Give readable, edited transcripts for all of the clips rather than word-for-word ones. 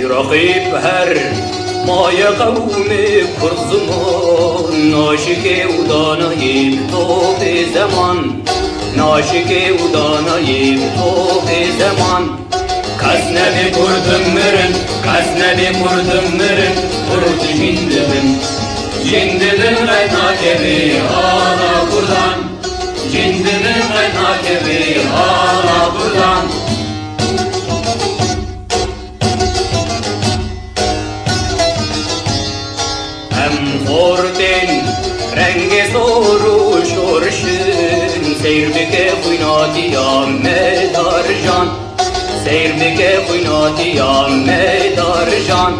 رقيب هر ما يقوم كرزمان ناشك ودانايب طوب زمان ناشك ودانايب طوب زمان Kasne bir kurdum mürün, kasne bir kurdum mürün Kurdu jindimin kaynakevi hala buradan Jindimin kaynakevi hala buradan Fordin rengi soru şorşun Seyrbike kuynatiyam medarjan Seyrbike kuynatiyam medarjan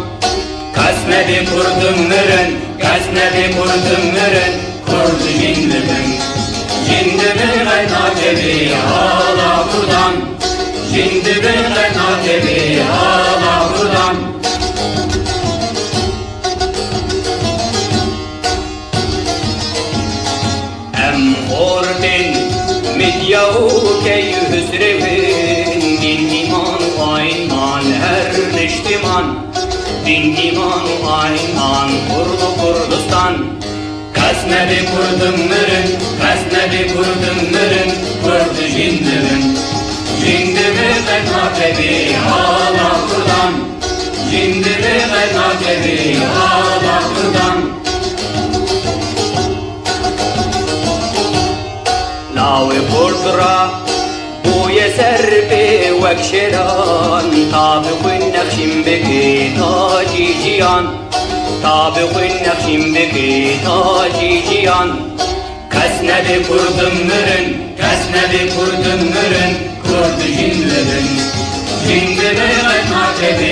Kasnebi kurdum mürün, kasnebi kurdum mürün Kurdu jindimin kaynakevi hala buradan Jindimin kaynakevi hala buradan Ordin midyahu key hüsrevin Din iman ayman her niştiman Din iman ayman kurdu Kurdistan Kasnebi kurdum mürün, kasnebi kurdum mürün Kurdu jindimin kaynakevi hala buradan Jindimin kaynakevi hala buradan ناوي بردرا بويا سربي وكشران طابق النخشم بكي تاجي جيان طابق النخشم بكي تاجي جيان كسنا بكردم مرن كسنا بكردم مرن كرد جندبن جندبن غناكبي